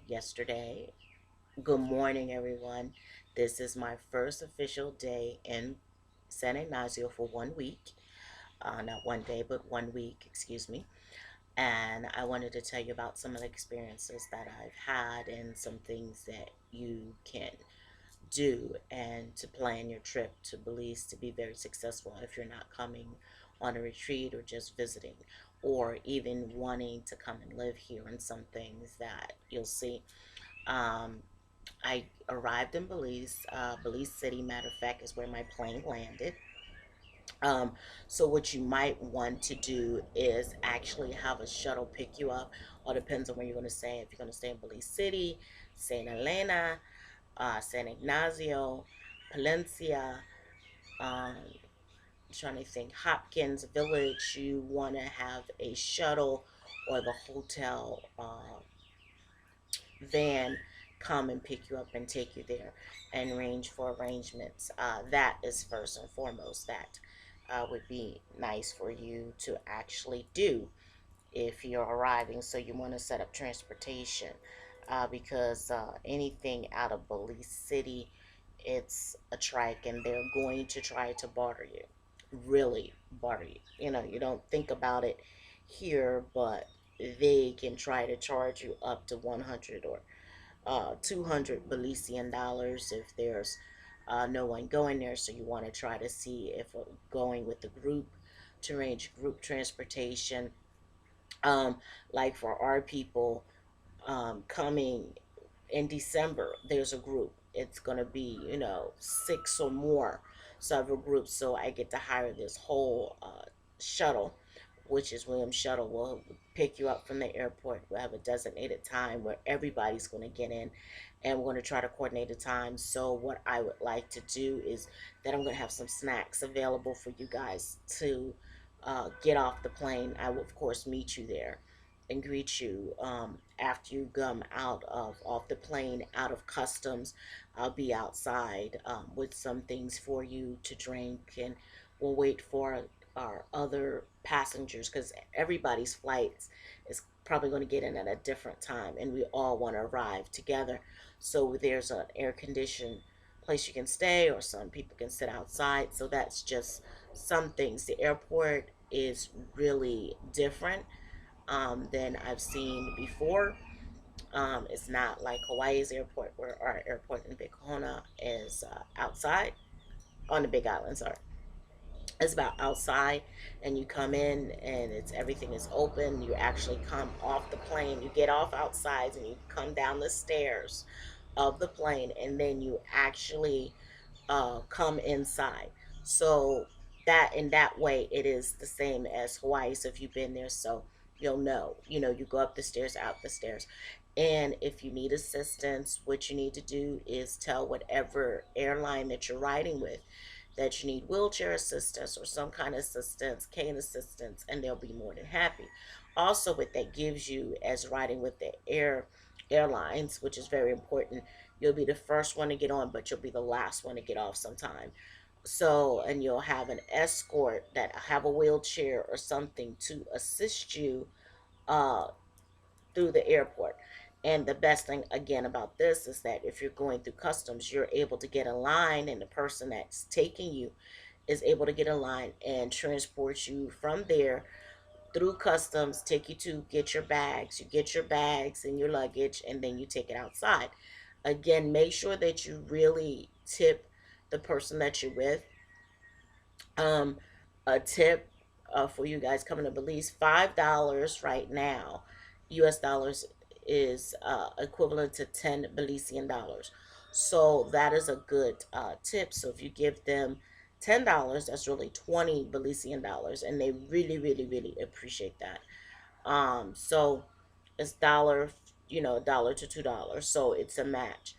yesterday. Good morning, everyone. This is my first official day in San Ignacio for 1 week. Not one day, but 1 week, excuse me. And I wanted to tell you about some of the experiences that I've had and some things that you can do and to plan your trip to Belize to be very successful if you're not coming on a retreat or just visiting or even wanting to come and live here, and some things that you'll see. Um, I arrived in Belize. Belize City, matter of fact, is where my plane landed. Um, so what you might want to do is actually have a shuttle pick you up. All depends on where you're going to stay. If you're going to stay in Belize City, Saint Helena, San Ignacio, Palencia, um, trying to think, Hopkins Village, you want to have a shuttle or the hotel van come and pick you up and take you there and arrange for arrangements. That is first and foremost. That would be nice for you to actually do if you're arriving. So you want to set up transportation because anything out of Belize City, it's a trike and they're going to try to barter you. Really barter you. You don't think about it here, but they can try to charge you up to 100 or 200 Belizean dollars if there's no one going there. So you want to try to see if going with the group to arrange group transportation. Um, like for our people coming in December, there's a group. It's going to be, six or more, several groups. So I get to hire this whole shuttle, which is Williams Shuttle. Will pick you up from the airport. We'll have a designated time where everybody's going to get in, and we're going to try to coordinate a time. So what I would like to do is that I'm going to have some snacks available for you guys to get off the plane. I will, of course, meet you there and greet you after you come out of off the plane, out of customs. I'll be outside with some things for you to drink, and we'll wait for our other passengers because everybody's flights is probably going to get in at a different time, and we all want to arrive together. So there's an air conditioned place you can stay, or some people can sit outside. So that's just some things. The airport is really different than I've seen before. It's not like Hawaii's airport, where our airport in Big Kahuna is outside on the Big Island. Sorry, it's about outside, and you come in, and it's everything is open. You actually come off the plane. You get off outside, and you come down the stairs of the plane, and then you actually come inside. So that in that way, it is the same as Hawaii. So if you've been there, so you'll know. You go up the stairs, out the stairs. And if you need assistance, what you need to do is tell whatever airline that you're riding with that you need wheelchair assistance or some kind of assistance, cane assistance, and they'll be more than happy. Also, what that gives you as riding with the airlines, which is very important, you'll be the first one to get on, but you'll be the last one to get off sometime. So, and you'll have an escort that have a wheelchair or something to assist you uh, through the airport. And the best thing again about this is that if you're going through customs, you're able to get a line, and the person that's taking you is able to get a line and transport you from there through customs, take you to get your bags. You get your bags and your luggage, and then you take it outside. Again, make sure that you really tip the person that you're with. Um, a tip for you guys coming to Belize, $5 right now, US dollars, is equivalent to 10 Belizean dollars. So that is a good tip. So if you give them $10, that's really 20 Belizean dollars, and they really, really, really appreciate that. So it's dollar, dollar to $2. So it's a match.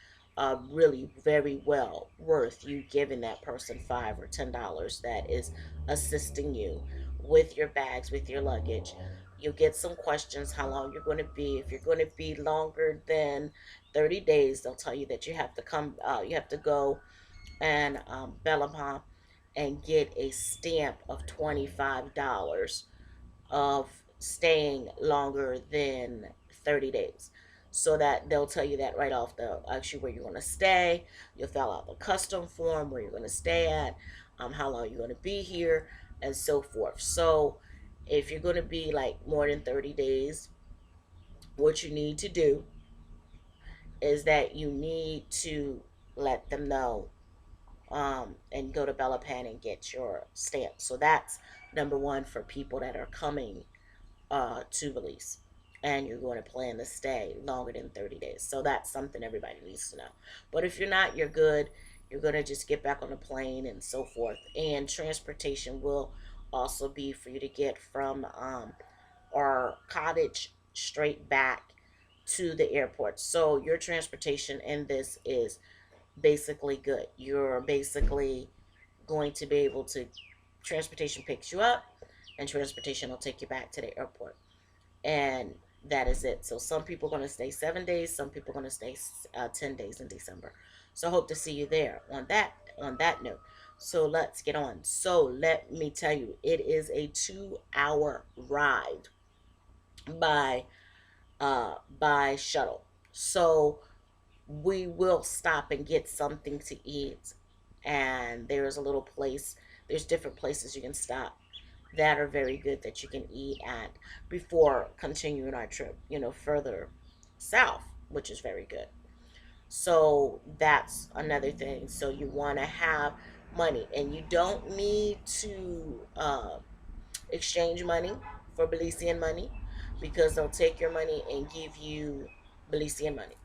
Really very well worth you giving that person $5 or $10 that is assisting you with your bags, with your luggage. You'll get some questions, how long you're going to be. If you're going to be longer than 30 days, they'll tell you that you have to go and Bellapon and get a stamp of $25 of staying longer than 30 days. so that they'll tell you that right off. They'll ask you where you're going to stay. You'll fill out the custom form, where you're going to stay at, how long you're going to be here, and so forth. So if you're going to be like more than 30 days, what you need to do is that you need to let them know, and go to Bellapan and get your stamp. So that's number one for people that are coming to Belize, and you're going to plan to stay longer than 30 days. So that's something everybody needs to know. But if you're not, you're good. You're going to just get back on the plane and so forth. And transportation will also be for you to get from our cottage straight back to the airport. So your transportation in this is basically good. You're basically going to be able to, transportation picks you up, and transportation will take you back to the airport, and that is it. So some people are going to stay 7 days, some people are going to stay 10 days in December. So hope to see you there on that note. So let's get on. So let me tell you, it is a 2 hour ride by by shuttle. So we will stop and get something to eat, and there's a little place, there's different places you can stop that are very good that you can eat at before continuing our trip, further south, which is very good. So that's another thing. So you want to have money, and you don't need to exchange money for Belizean money, because they'll take your money and give you Belizean money.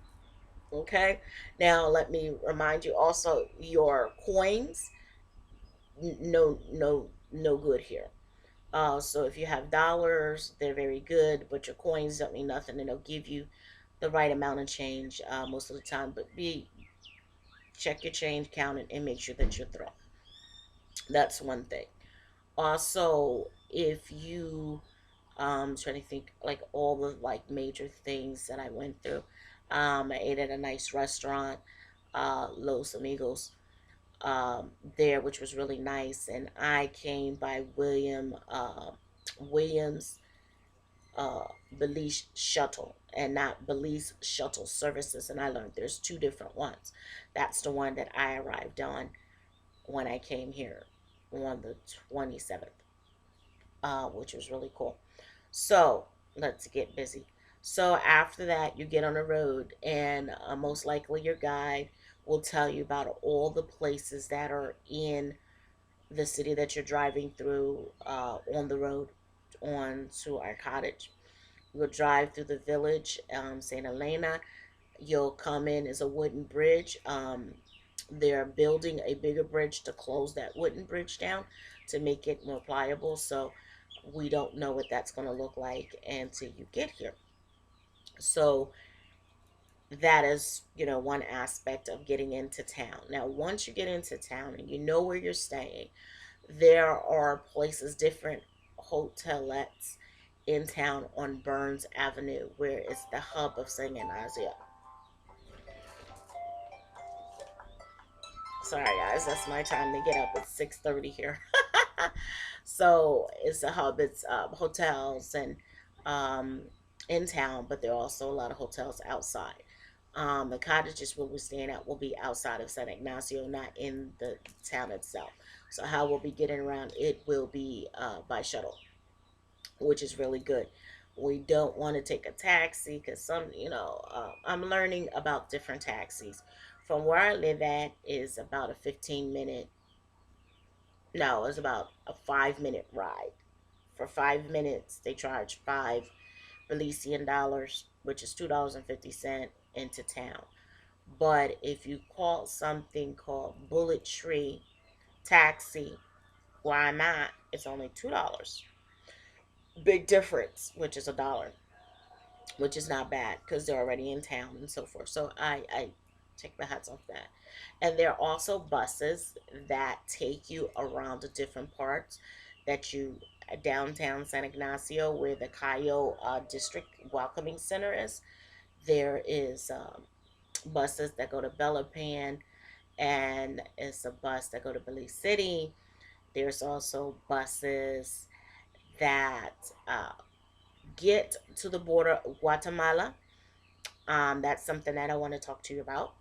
Okay. Now let me remind you also, your coins, no, no, no good here. So if you have dollars, they're very good, but your coins don't mean nothing, and they'll give you the right amount of change most of the time. But check your change, count it, and make sure that you're through. That's one thing. Also, if you trying to think like all the like major things that I went through. I ate at a nice restaurant, Los Amigos, there, which was really nice. And I came by Williams Belize Shuttle, and not Belize Shuttle Services. And I learned there's two different ones. That's the one that I arrived on when I came here on the 27th, which was really cool. So let's get busy. So after that, you get on the road, and most likely your guide will tell you about all the places that are in the city that you're driving through, on the road on to our cottage. You'll drive through the village, St. Helena. You'll come in as a wooden bridge. They're building a bigger bridge to close that wooden bridge down to make it more pliable. So we don't know what that's going to look like until you get here. So that is, one aspect of getting into town. Now, once you get into town and you know where you're staying, there are places, different hotelettes in town on Burns Avenue, where it's the hub of San Ignacio. Sorry, guys, that's my time to get up. It's 6:30 here. So it's a hub. It's hotels and um, in town, but there are also a lot of hotels outside. The cottages where we're staying at will be outside of San Ignacio, not in the town itself. So how we'll be getting around, it will be by shuttle, which is really good. We don't want to take a taxi because I'm learning about different taxis. From where I live at is about a 15 minute, no, it's about a 5 minute ride. For 5 minutes, they charge five Belizean dollars, which is $2.50 into town. But if you call something called Bullet Tree Taxi, where I'm at, it's only $2. Big difference, which is $1, which is not bad because they're already in town and so forth. So I take my hats off that. And there are also buses that take you around the different parts that you, downtown San Ignacio, where the Cayo District Welcoming Center is. There is buses that go to Bellapan, and it's a bus that go to Belize City. There's also buses that get to the border of Guatemala, That's something that I want to talk to you about.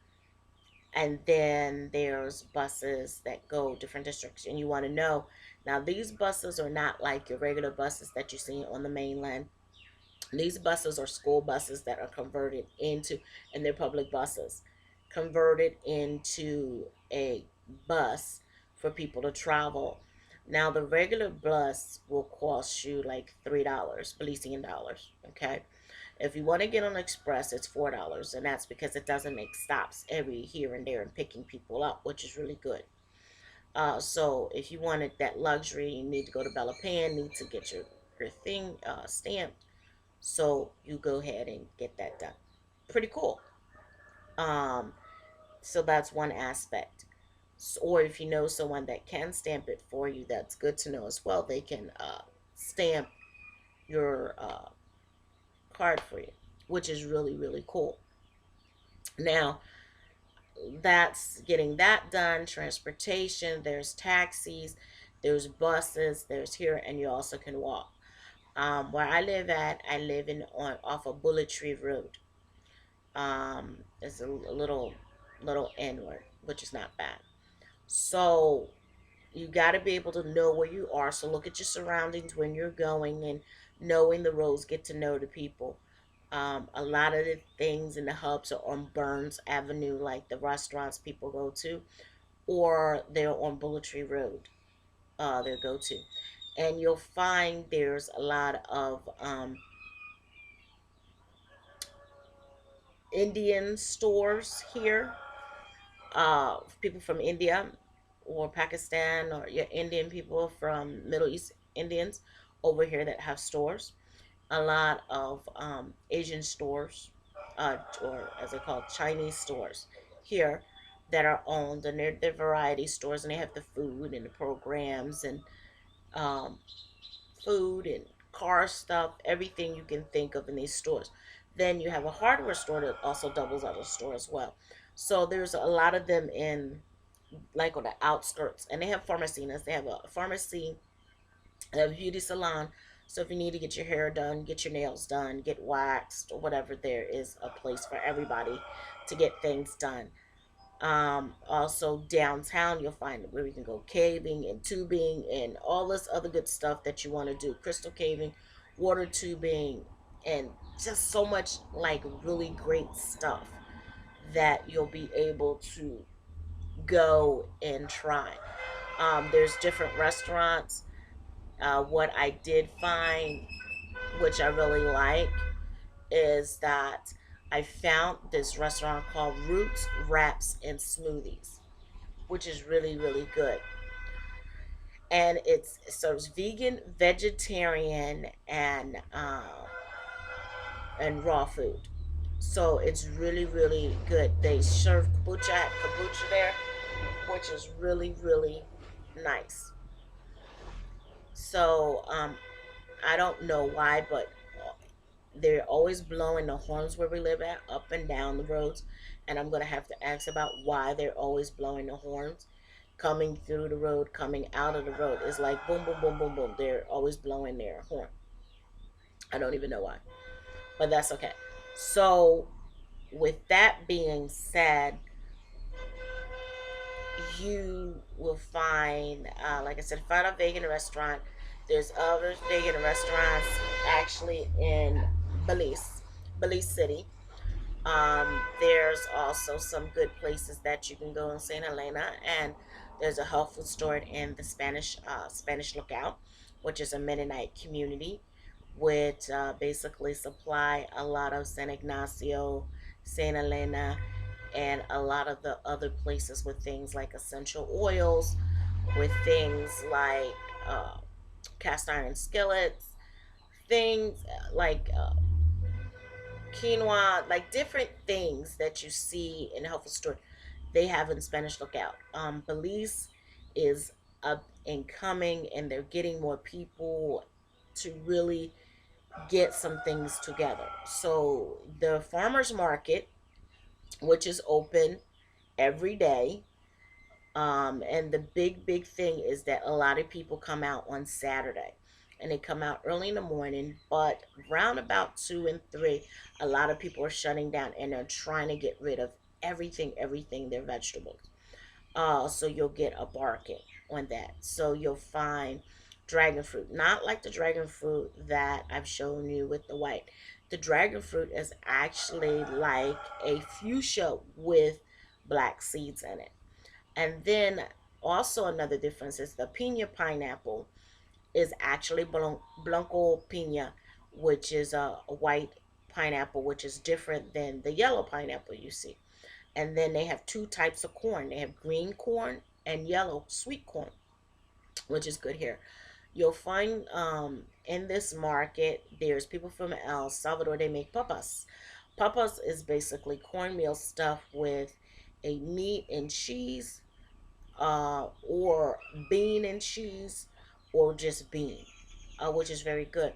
And then there's buses that go different districts, and you want to know, now these buses are not like your regular buses that you see on the mainland. These buses are school buses that are converted into, and they're public buses, converted into a bus for people to travel. Now, the regular bus will cost you like $3, Belizean dollars. Okay. If you want to get on Express, it's $4, and that's because it doesn't make stops every here and there and picking people up, which is really good. So if you wanted that luxury, you need to go to Belapan, need to get your thing stamped, so you go ahead and get that done. Pretty cool. Um, so that's one aspect. Or if you know someone that can stamp it for you, that's good to know as well. They can stamp your card for you, which is really, really cool. Now, that's getting that done. Transportation, there's taxis, there's buses, there's here, and you also can walk. Where I live at, I live in on off of Bullet Tree Road. It's a little inward, which is not bad. So you got to be able to know where you are. So look at your surroundings when you're going, and knowing the roads, get to know the people. A lot of the things in the hubs are on Burns Avenue, like the restaurants people go to, or they're on Bullet Tree Road, their go to. And you'll find there's a lot of Indian stores here, people from India or Pakistan, or your Indian people from Middle East Indians over here that have stores. A lot of Asian stores, or as they call Chinese stores here, that are owned, and they're variety stores, and they have the food and the programs, and um, food and car stuff, everything you can think of in these stores. Then you have a hardware store that also doubles as a store as well. So there's a lot of them in, like, on the outskirts, and they have pharmacies. They have a pharmacy, they have a beauty salon. So if you need to get your hair done, get your nails done, get waxed, or whatever, there is a place for everybody to get things done. Also downtown, you'll find where you can go caving and tubing and all this other good stuff that you want to do. Crystal caving, water tubing, and just so much, like, really great stuff that you'll be able to go and try. There's different restaurants. What I did find, which I really like, is that I found this restaurant called Roots Wraps and Smoothies, which is really, really good. And it serves vegan, vegetarian, and raw food. So it's really, really good. They serve kombucha. I had kombucha there, which is really, really nice. So I don't know why, but they're always blowing the horns where we live at, up and down the roads. And I'm going to have to ask about why they're always blowing the horns. Coming through the road, coming out of the road. It's like boom, boom, boom, boom, boom. They're always blowing their horn. I don't even know why, but that's okay. So, with that being said, you will find, like I said, find a vegan restaurant. There's other vegan restaurants actually in Belize, Belize City. There's also some good places that you can go in St. Helena, and there's a health food store in the Spanish Lookout, which is a Mennonite community, which basically supply a lot of San Ignacio, St. Helena, and a lot of the other places with things like essential oils, with things like uh, cast iron skillets, things like quinoa, like different things that you see in a health food store, they have in Spanish Lookout. Belize is up and coming, and they're getting more people to really get some things together. So the farmers market, which is open every day, and the big thing is that a lot of people come out on Saturday. and they come out early in the morning, but round about 2 and 3, a lot of people are shutting down and they're trying to get rid of everything, their vegetables. So you'll get a barking on that. So you'll find dragon fruit, not like the dragon fruit that I've shown you with the white. The dragon fruit is actually like a fuchsia with black seeds in it. And then also another difference is the pina pineapple is actually blanco pina, which is a white pineapple, which is different than the yellow pineapple you see. And then they have two types of corn. They have green corn and yellow sweet corn, which is good here. You'll find in this market, there's people from El Salvador, they make papas. Papas is basically cornmeal stuffed with a meat and cheese, or bean and cheese, or just bean, which is very good.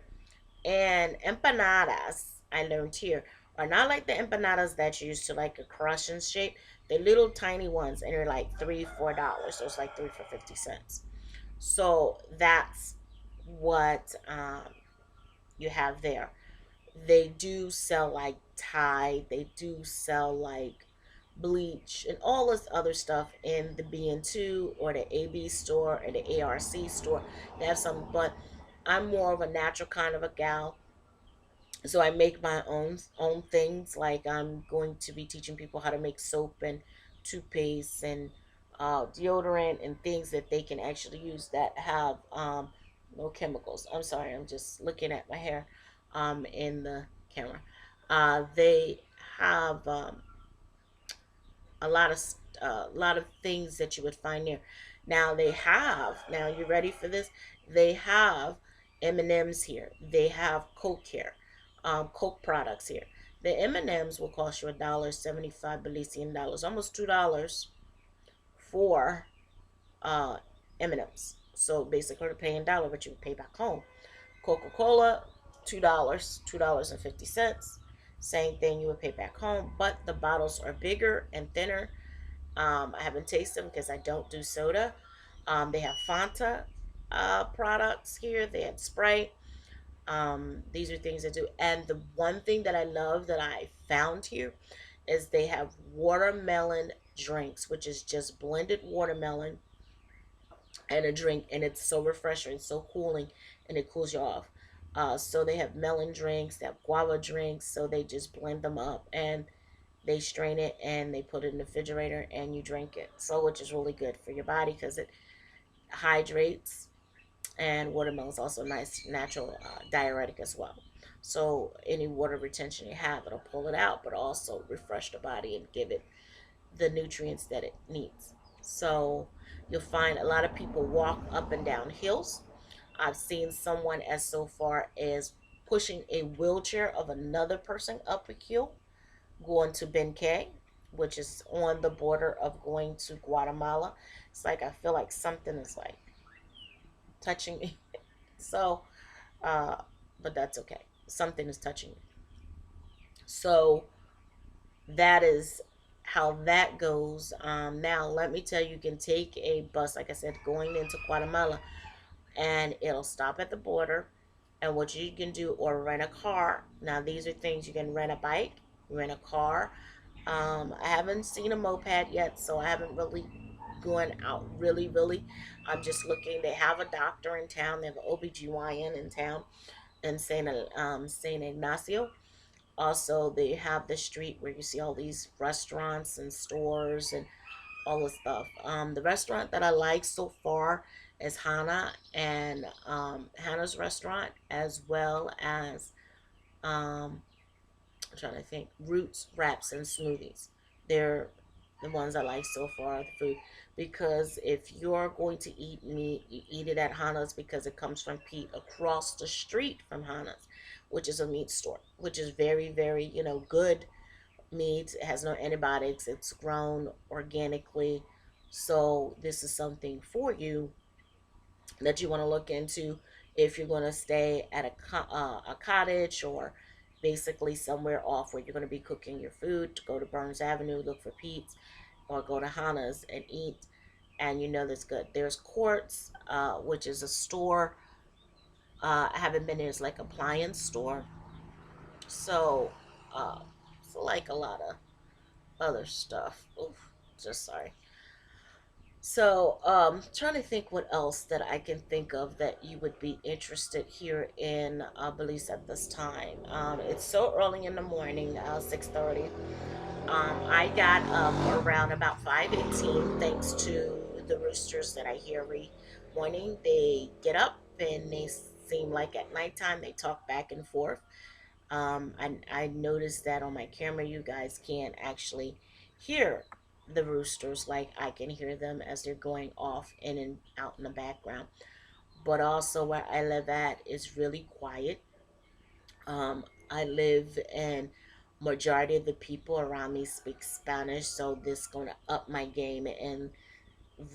And empanadas, I learned here, are not like the empanadas that you used to like a crush shape. They're little tiny ones, and they're like $3, $4. So it's like 3 for 50 cents. So that's what you have there. They do sell like Tide. They do sell like bleach and all this other stuff in the BN2 or the AB store or the ARC store. They have some, but I'm more of a natural kind of a gal, so I make my own things. Like I'm going to be teaching people how to make soap and toothpaste and deodorant and things that they can actually use that have no chemicals. I'm sorry, I'm just looking at my hair in the camera. They have a lot of things that you would find there. Now they have. Now you ready for this? They have M&Ms here. They have Coke here, Coke products here. The M&Ms will cost you $1.75 Belizean dollars, almost $2 for uh, M&Ms. So basically, you're paying $1, but you would pay back home. Coca-Cola, $2.50. Same thing, you would pay back home, but the bottles are bigger and thinner. I haven't tasted them because I don't do soda. They have Fanta products here. They have Sprite. These are things that do. And the one thing that I love that I found here is they have watermelon drinks, which is just blended watermelon and a drink, and it's so refreshing, it's so cooling, and it cools you off. So they have melon drinks, they have guava drinks, so they just blend them up and they strain it and they put it in the refrigerator and you drink it. So which is really good for your body because it hydrates, and watermelon is also a nice natural diuretic as well. So any water retention you have, it'll pull it out, but also refresh the body and give it the nutrients that it needs. So you'll find a lot of people walk up and down hills. I've seen someone as so far as pushing a wheelchair of another person up a hill, going to Benkei, which is on the border of going to Guatemala. It's like I feel like something is like touching me. So, uh, but that's okay. Something is touching me. So that is how that goes. Now, let me tell you, you can take a bus, like I said, going into Guatemala, and it'll stop at the border. And what you can do, or rent a car. Now, these are things you can rent a bike, rent a car. I haven't seen a moped yet, so I haven't really gone out really. I'm just looking. They have a doctor in town. They have an OBGYN in town in San Ignacio. Also, they have the street where you see all these restaurants and stores and all this stuff. The restaurant that I like so far is Hannah and Hannah's restaurant, as well as I'm trying to think, Roots Wraps and Smoothies. They're the ones I like so far, the food. Because if you're going to eat meat, you eat it at Hannah's because it comes from Pete across the street from Hannah's, which is a meat store, which is very, good meat. It has no antibiotics. It's grown organically. So this is something for you that you want to look into if you're going to stay at a cottage, or basically somewhere off where you're going to be cooking your food. To go to Burns Avenue, look for Pete's, or go to Hannah's and eat, and that's good. There's Quartz, which is a store I haven't been there's like appliance store. So, uh, so like a lot of other stuff. Oof, just sorry. So, trying to think what else that I can think of that you would be interested here in Belize at this time. It's so early in the morning, 6:30. I got up around about 5:18, thanks to the roosters that I hear every morning. They get up and they seem like at nighttime they talk back and forth. I noticed that on my camera, you guys can't actually hear the roosters like I can hear them as they're going off in and out in the background. But also, where I live at is really quiet. I live and majority of the people around me speak Spanish, so this is going to up my game and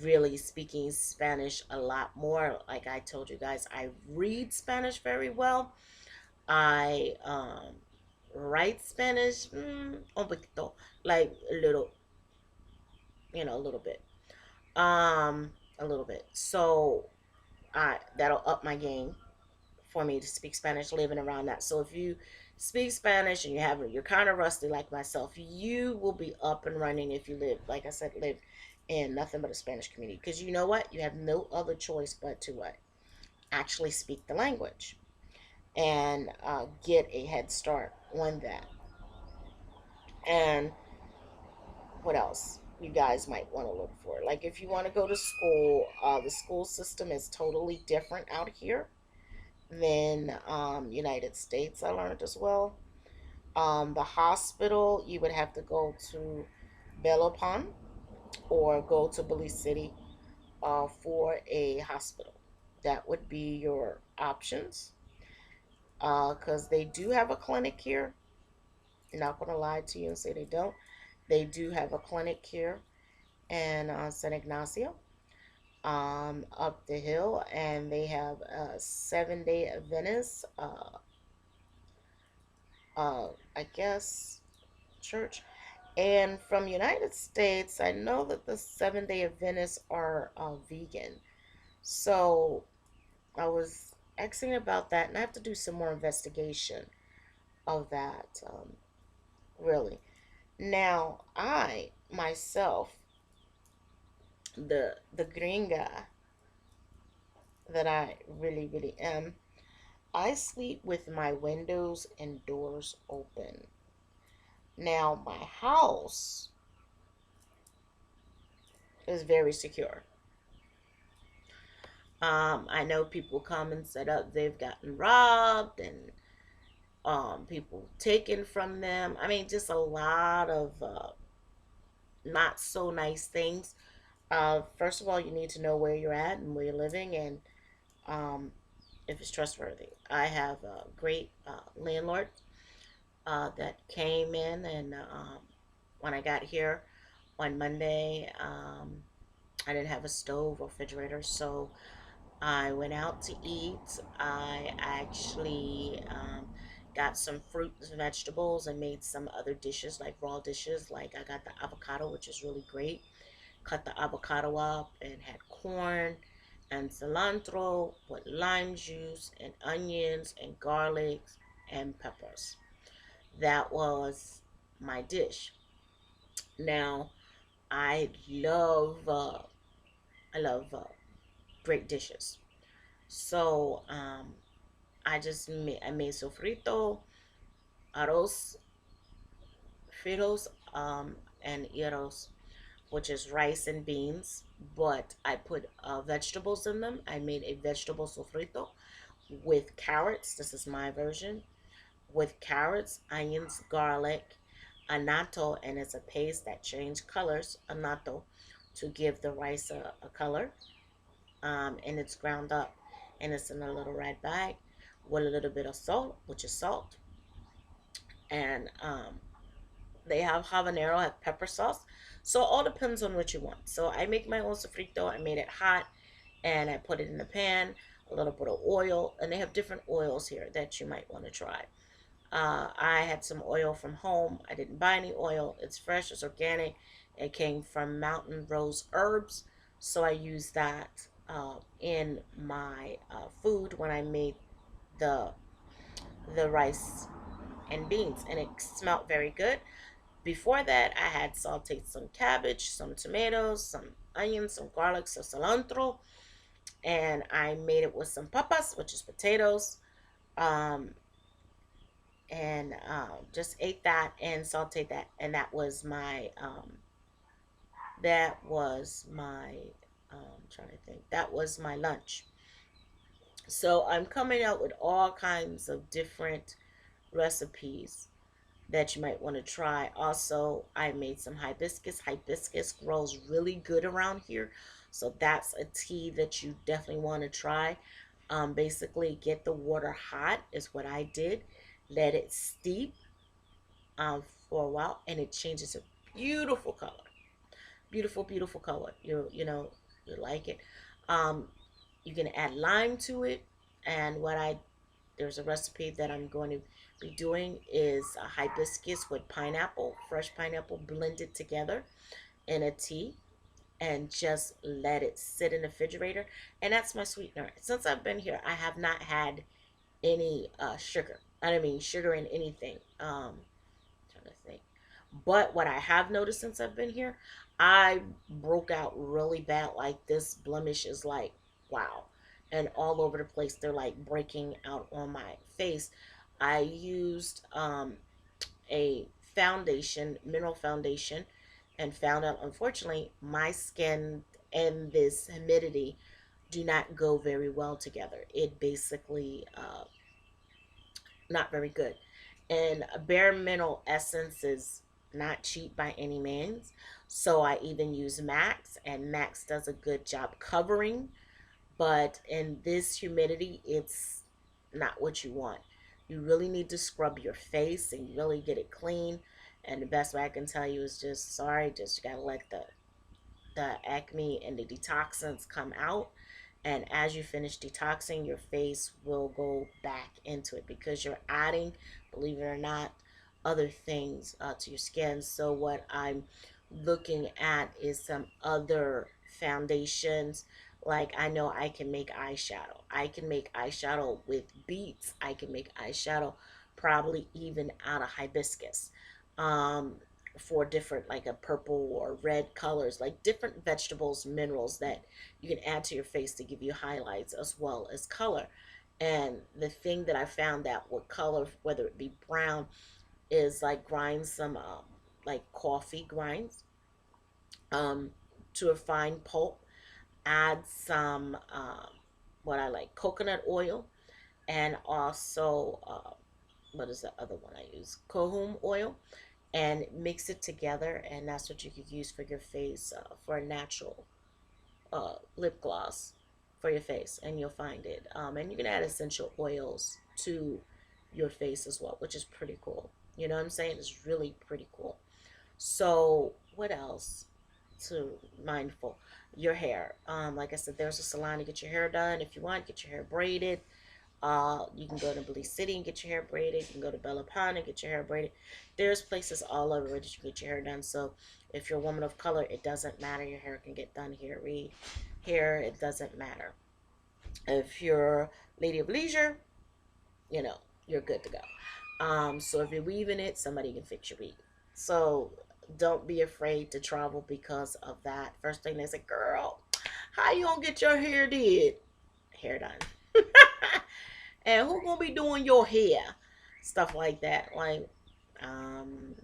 really speaking Spanish a lot more. Like I told you guys, I read Spanish very well. I write Spanish, un poquito, like a little, a little bit, a little bit. So I that'll up my game for me to speak Spanish, living around that. So if you speak Spanish and you're kind of rusty like myself, you will be up and running if you live, like I said, live in nothing but a Spanish community. Because you know what, you have no other choice but to what actually speak the language and get a head start on that. And what else you guys might want to look for? Like if you want to go to school, the school system is totally different out here than United States. I learned as well. The hospital, you would have to go to Belopon or go to Belize City for a hospital. That would be your options because they do have a clinic here. I'm not going to lie to you and say they don't. They do have a clinic here in San Ignacio, up the hill, and they have a 7-day Adventist, I guess, church. And from United States, I know that the 7-day Adventists are vegan. So I was asking about that, and I have to do some more investigation of that, really. Now, I myself, the gringa that I really, really am, I sleep with my windows and doors open. Now, my house is very secure. I know people come and set up, they've gotten robbed and people taken from them. I mean, just a lot of not so nice things. First of all, you need to know where you're at and where you're living and um, if it's trustworthy. I have a great landlord that came in, and when I got here on Monday, I didn't have a stove or refrigerator, so I went out to eat. I actually got some fruits and vegetables and made some other dishes, like raw dishes. Like I got the avocado, which is really great. Cut the avocado up and had corn and cilantro with lime juice and onions and garlic and peppers. That was my dish. Now, I love uh, I love great dishes. So I made sofrito, arroz, fritos, and gyros, which is rice and beans. But I put vegetables in them. I made a vegetable sofrito with carrots. This is my version with carrots, onions, garlic, annatto, and it's a paste that changes colors, annatto, to give the rice a color. And it's ground up and it's in a little red bag with a little bit of salt, which is salt. And they have habanero, have pepper sauce. So it all depends on what you want. So I make my own sofrito. I made it hot and I put it in the pan, a little bit of oil, and they have different oils here that you might want to try. I had some oil from home. I didn't buy any oil. It's fresh, it's organic. It came from Mountain Rose Herbs. So I used that in my food when I made the rice and beans, and it smelled very good. Before that, I had sauteed some cabbage, some tomatoes, some onions, some garlic, some cilantro, and I made it with some papas, which is potatoes, um, and just ate that and sauteed that, and that was my trying to think, that was my lunch. So I'm coming out with all kinds of different recipes that you might want to try. Also, I made some hibiscus. Hibiscus grows really good around here. So that's a tea that you definitely want to try. Basically, get the water hot is what I did. Let it steep for a while, and it changes a beautiful color. Beautiful, beautiful color. You like it. Um, you can add lime to it, and there's a recipe that I'm going to be doing is a hibiscus with pineapple, fresh pineapple blended together in a tea, and just let it sit in the refrigerator. And that's my sweetener. Since I've been here, I have not had any sugar. I don't mean sugar in anything. Trying to think. But what I have noticed since I've been here, I broke out really bad. Like this blemish is like, wow. And all over the place, they're like breaking out on my face. I used a foundation, mineral foundation, and found out, unfortunately, my skin and this humidity do not go very well together. It basically not very good. And bare mineral essence is not cheap by any means. So I even use Max, and Max does a good job covering. But in this humidity, it's not what you want. You really need to scrub your face and really get it clean. And the best way I can tell you is just sorry, just you gotta let the acne and the detoxins come out, and as you finish detoxing, your face will go back into it because you're adding, believe it or not, other things to your skin. So what I'm looking at is some other foundations. Like I know I can make eyeshadow. I can make eyeshadow with beets. I can make eyeshadow probably even out of hibiscus. Um, for different, like a purple or red colors, like different vegetables, minerals that you can add to your face to give you highlights as well as color. And the thing that I found that with color, whether it be brown, is like grind some like coffee grinds to a fine pulp. Add some what I like, coconut oil, and also what is the other one I use? Cohoom oil, and mix it together, and that's what you could use for your face for a natural lip gloss for your face, and you'll find it. And you can add essential oils to your face as well, which is pretty cool. You know what I'm saying? It's really pretty cool. So what else to mindful? Your hair. Like I said, there's a salon to get your hair done. If you want, get your hair braided. You can go to Belize City and get your hair braided. You can go to Bella Pond and get your hair braided. There's places all over that you can get your hair done. So if you're a woman of color, it doesn't matter. Your hair can get done here. Here, it doesn't matter. If you're a lady of leisure, you're good to go. So if you're weaving it, somebody can fix your weave. So don't be afraid to travel because of that. First thing they say, girl, how you gonna get your hair did? Hair done. And who gonna be doing your hair? Stuff like that. Like, um,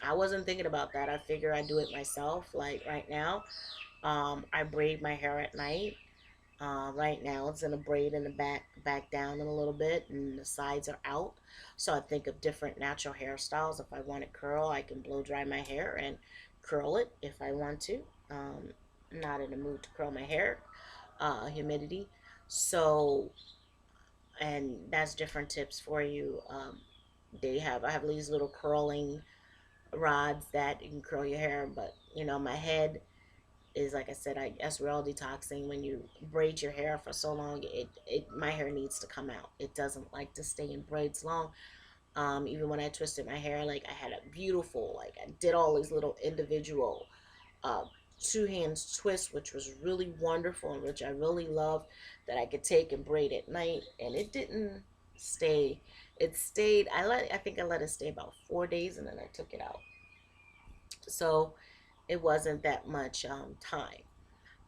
I wasn't thinking about that. I figure I do it myself. Like right now, I braid my hair at night. Right now, it's in a braid in the back down in a little bit, and the sides are out. So I think of different natural hairstyles. If I want it curl, I can blow dry my hair and curl it if I want to. I'm not in the mood to curl my hair. Humidity. So, and that's different tips for you. I have these little curling rods that you can curl your hair, but my head is, like I said, I guess we're all detoxing. When you braid your hair for so long, my hair needs to come out. It doesn't like to stay in braids long. Even when I twisted my hair, like I had a beautiful, like I did all these little individual uh, two hands twist, which was really wonderful, and which I really loved, that I could take and braid at night, and it didn't. stay. It stayed. I think I let it stay about 4 days, and then I took it out. So it wasn't that much time.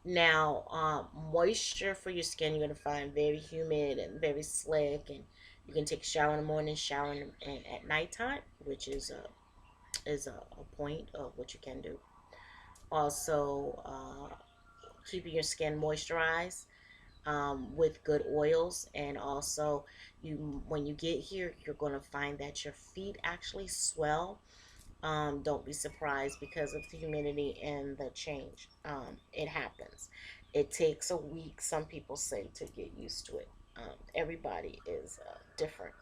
Now, moisture for your skin, you're gonna find very humid and very slick, and you can take a shower in the morning, shower at nighttime, which is a point of what you can do. Also, keeping your skin moisturized with good oils, and also you when you get here, you're gonna find that your feet actually swell. Don't be surprised because of the humidity and the change. It happens. It takes a week, some people say, to get used to it. Everybody is different.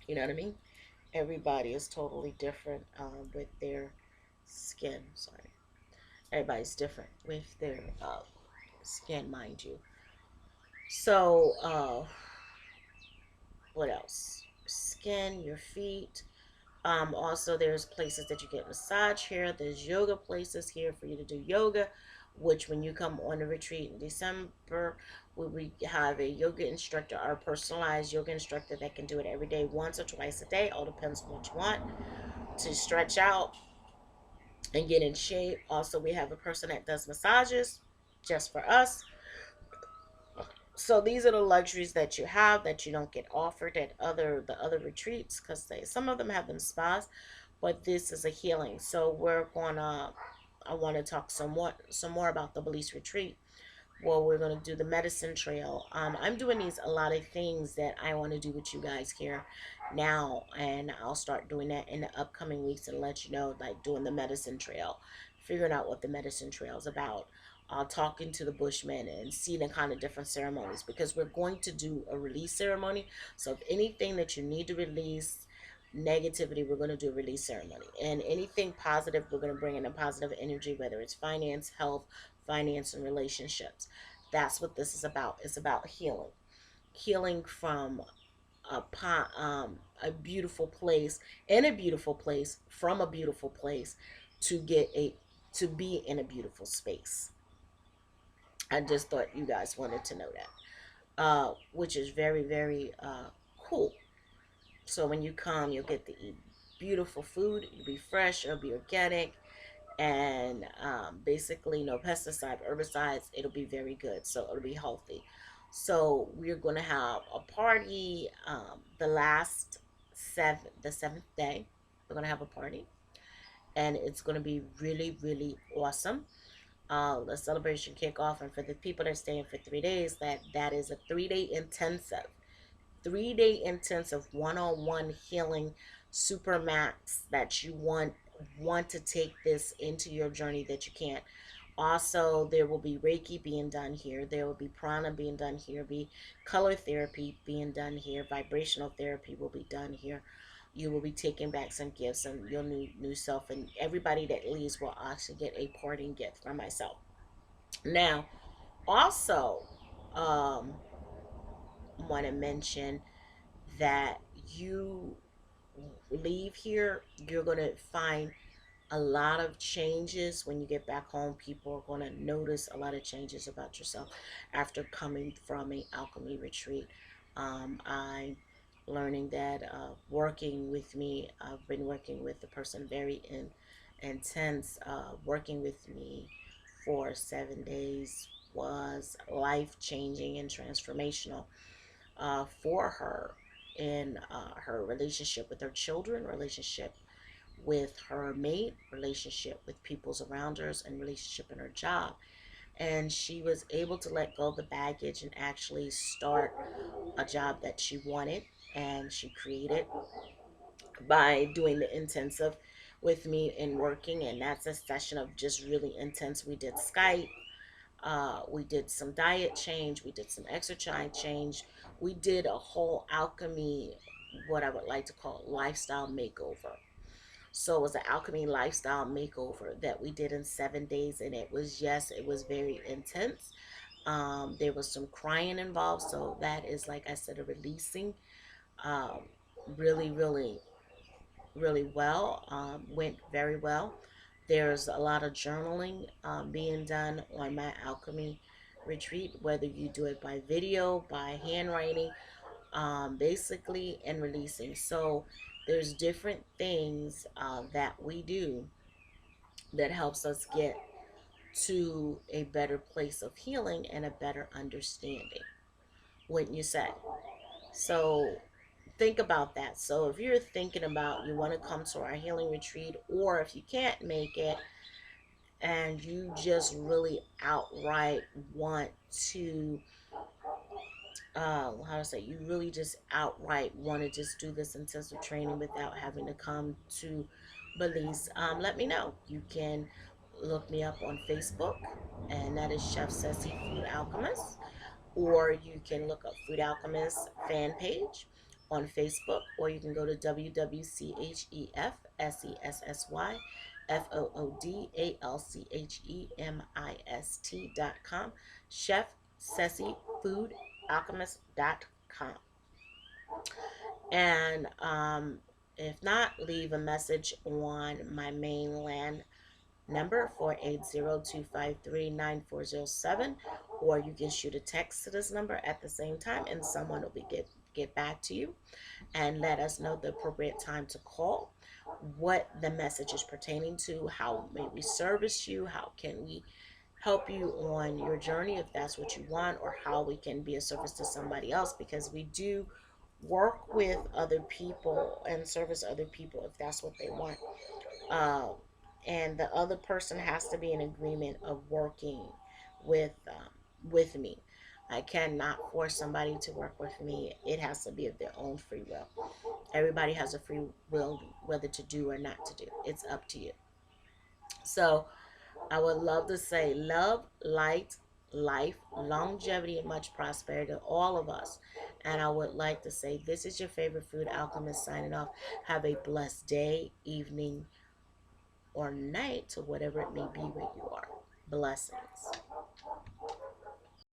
You know what I mean? Everybody is totally different with their skin. Sorry. Everybody's different with their skin, mind you. So, what else? Skin, your feet. Also, there's places that you get massage here. There's yoga places here for you to do yoga, which when you come on a retreat in December, we have a yoga instructor, our personalized yoga instructor that can do it every day, once or twice a day. All depends on what you want to stretch out and get in shape. Also, we have a person that does massages just for us. So these are the luxuries that you have that you don't get offered at the other retreats, because they some of them have them spas, but this is a healing. So we're gonna I want to talk some more about the Belize retreat. Well, we're going to do the medicine trail. I'm doing a lot of things that I want to do with you guys here now, and I'll start doing that in the upcoming weeks and let you know, like doing the medicine trail, figuring out what the medicine trail is about, talking to the bushmen and seeing the kind of different ceremonies, because we're going to do a release ceremony. So if anything that you need to release, negativity, we're going to do a release ceremony, and anything positive, we're going to bring in a positive energy, whether it's finance, health, finance, and relationships. That's what this is about. It's about healing, healing from a beautiful place, in a beautiful place, from a beautiful place, to get a to be in a beautiful space. I just thought you guys wanted to know that, which is very, very cool. So when you come, you'll get to eat beautiful food. It'll be fresh. It'll be organic, and basically no pesticide, herbicides. It'll be very good. So it'll be healthy. So we're gonna have a party. The seventh day, we're gonna have a party, and it's gonna be really, really awesome. The celebration kickoff, and for the people that are staying for 3 days, that is a 3 day intensive, 3 day intensive one-on-one healing super max that you want to take this into your journey that you can't. Also, there will be Reiki being done here. There will be prana being done here. Be color therapy being done here. Vibrational therapy will be done here. You will be taking back some gifts and your new self, and everybody that leaves will actually get a parting gift from myself. Now, also, want to mention that you leave here, you're going to find a lot of changes when you get back home. People are going to notice a lot of changes about yourself after coming from a alchemy retreat. I'm learning that working with me, I've been working with the person very intense. Working with me for 7 days was life changing and transformational for her in her relationship with her children, relationship with her mate, relationship with people's around her, and relationship in her job. And she was able to let go of the baggage and actually start a job that she wanted, and she created by doing the intensive with me and working. And that's a session of just really intense. We did Skype, we did some diet change, we did some exercise change, we did a whole alchemy, what I would like to call lifestyle makeover. So it was an alchemy lifestyle makeover that we did in 7 days, and it was, yes, it was very intense. There was some crying involved, so that is, like I said, a releasing. Um, really, really, really well. Went very well. There's a lot of journaling being done on my alchemy retreat, whether you do it by video, by handwriting, basically, and releasing. So there's different things that we do that helps us get to a better place of healing and a better understanding, wouldn't you say? So think about that. So if you're thinking about you want to come to our healing retreat, or if you can't make it and you just really outright want to how to say, you really just outright want to just do this intensive training without having to come to Belize, let me know. You can look me up on Facebook, and that is Chef Ceci Food Alchemist, or you can look up Food Alchemist fan page on Facebook, or you can go to www.chefsessymist.com, Chef Ceci Food Alchemist.com. And if not, leave a message on my mainland number 480-253-9407, or you can shoot a text to this number at the same time, and someone will get back to you and let us know the appropriate time to call, what the message is pertaining to, how may we service you, how can we help you on your journey if that's what you want, or how we can be a service to somebody else, because we do work with other people and service other people if that's what they want. Um, and the other person has to be in agreement of working with me. I cannot force somebody to work with me. It has to be of their own free will. Everybody has a free will whether to do or not to do. It's up to you. So I would love to say love, light, life, longevity, and much prosperity to all of us. And I would like to say this is your favorite food alchemist signing off. Have a blessed day, evening, or night, to whatever it may be where you are. Blessings.